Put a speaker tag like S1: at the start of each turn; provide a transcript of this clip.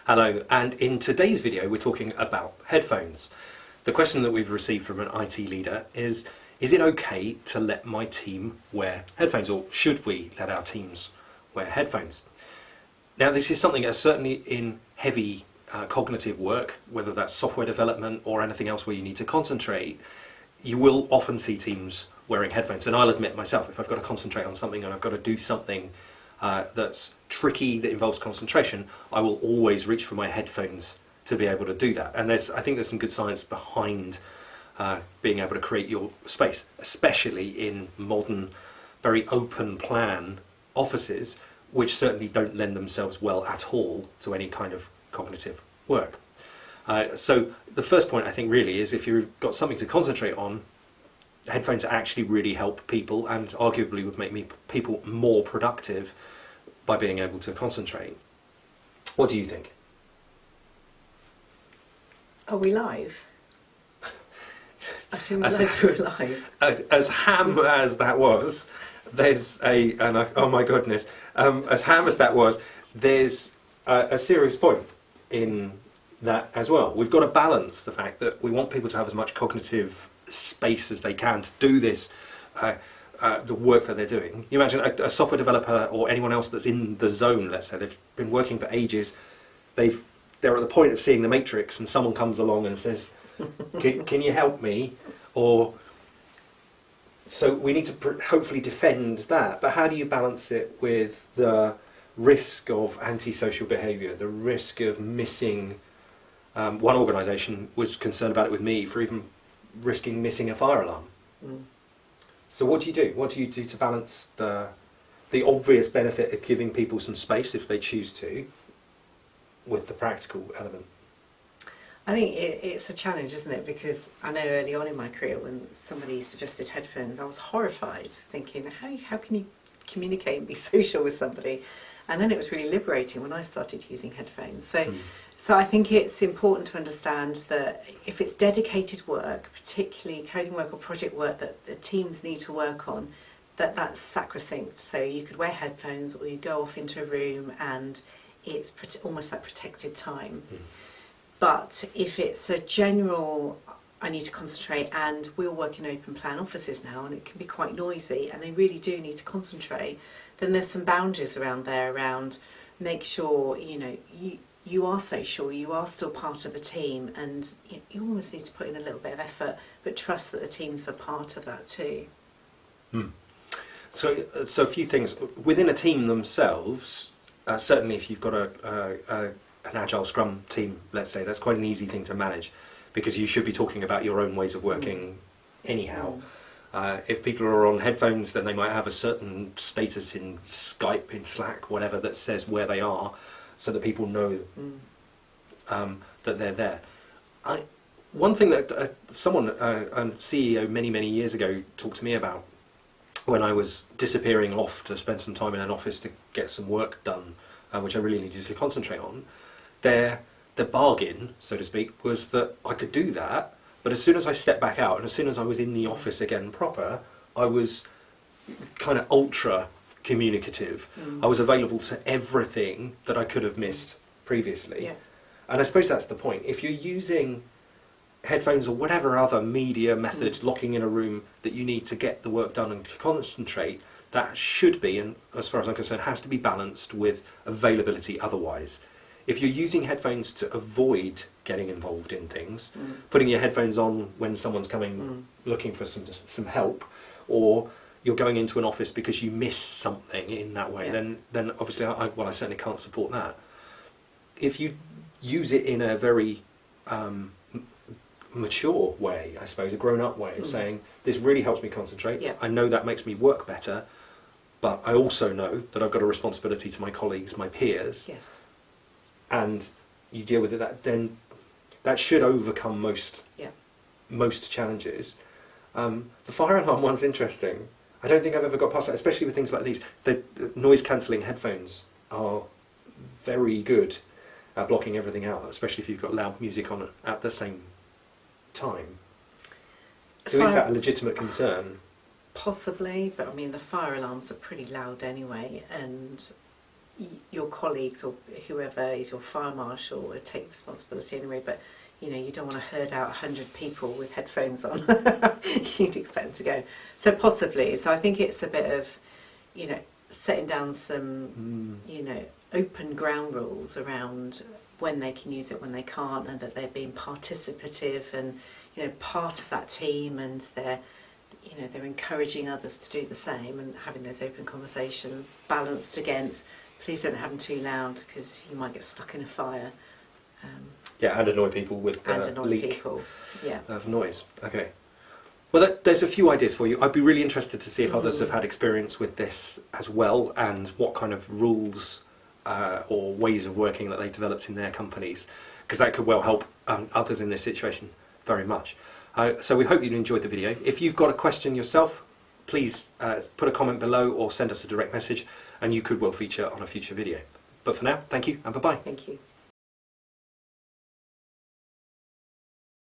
S1: Hello, and in today's video we're talking about headphones. The question that we've received from an IT leader is it okay to let my team wear headphones, or should we let our teams wear headphones? Now this is something that certainly in heavy cognitive work, whether that's software development or anything else where you need to concentrate, you will often see teams wearing headphones. And I'll admit myself, if I've got to concentrate on something and I've got to do something that's tricky, that involves concentration, I will always reach for my headphones to be able to do that. And I think there's some good science behind being able to create your space, especially in modern, very open plan offices, which certainly don't lend themselves well at all to any kind of cognitive work. So the first point I think really is, if you've got something to concentrate on, headphones actually really help people, and arguably would make people more productive by being able to concentrate. What do you think?
S2: Are we live? I didn't realise we were live.
S1: As ham as that was, there's oh my goodness, as ham as that was, there's a serious point in that as well. We've got to balance the fact that we want people to have as much cognitive space as they can to do this, the work that they're doing. You imagine a software developer or anyone else that's in the zone, let's say, they've been working for ages, they're at the point of seeing the matrix and someone comes along and says, can you help me? Or so we need to hopefully defend that, but how do you balance it with the risk of antisocial behaviour, the risk of missing? One organisation was concerned about it with me for even risking missing a fire alarm. So what do you do? What do you do to balance the obvious benefit of giving people some space if they choose to, with the practical element?
S2: I think it's a challenge, isn't it? Because I know early on in my career, when somebody suggested headphones, I was horrified, thinking, how can you communicate and be social with somebody? And then it was really liberating when I started using headphones. So I think it's important to understand that if it's dedicated work, particularly coding work or project work that the teams need to work on, that's sacrosanct. So you could wear headphones, or you go off into a room and it's almost like protected time. But if it's a general, I need to concentrate, and we all work in open plan offices now and it can be quite noisy and they really do need to concentrate, then there's some boundaries around there, around make sure, you are social, you are still part of the team, and you almost need to put in a little bit of effort, but trust that the teams are part of that too.
S1: So a few things. Within a team themselves, certainly if you've got an agile scrum team, let's say, that's quite an easy thing to manage, because you should be talking about your own ways of working anyhow. If people are on headphones, then they might have a certain status in Skype, in Slack, whatever, that says where they are, so that people know that they're there. One thing that someone, a CEO many years ago, talked to me about when I was disappearing off to spend some time in an office to get some work done, which I really needed to concentrate on, the bargain, so to speak, was that I could do that, but as soon as I stepped back out and as soon as I was in the office again proper, I was kind of ultra communicative. I was available to everything that I could have missed previously. And I suppose that's the point. If you're using headphones or whatever other media methods, locking in a room that you need to get the work done and to concentrate, that should be, and as far as I'm concerned, has to be balanced with availability otherwise. If you're using headphones to avoid getting involved in things, putting your headphones on when someone's coming looking for some help, or you're going into an office because you miss something in that way, then obviously I certainly can't support that. If you use it in a very mature way, I suppose, a grown-up way of saying, this really helps me concentrate, I know that makes me work better, but I also know that I've got a responsibility to my colleagues, my peers, and you deal with it, then that should overcome most challenges. The fire alarm one's interesting. I don't think I've ever got past that, especially with things like these. The noise cancelling headphones are very good at blocking everything out, especially if you've got loud music on at the same time. So is that a legitimate concern?
S2: Possibly, but I mean the fire alarms are pretty loud anyway, and your colleagues or whoever is your fire marshal would take responsibility anyway, but you know, you don't want to herd out 100 people with headphones on. You'd expect them to go. So possibly. So I think it's a bit of, you know, setting down some, you know, open ground rules around when they can use it, when they can't, and that they're being participative and, you know, part of that team, and they're, you know, they're encouraging others to do the same and having those open conversations balanced against, please don't have them too loud because you might get stuck in a fire.
S1: Yeah, and annoy people with leak of noise. Okay. Well, there's a few ideas for you. I'd be really interested to see if others have had experience with this as well, and what kind of rules or ways of working that they developed in their companies, because that could well help others in this situation very much. So we hope you enjoyed the video. If you've got a question yourself, please put a comment below or send us a direct message, and you could well feature on a future video. But for now, thank you and bye-bye.
S2: Thank you.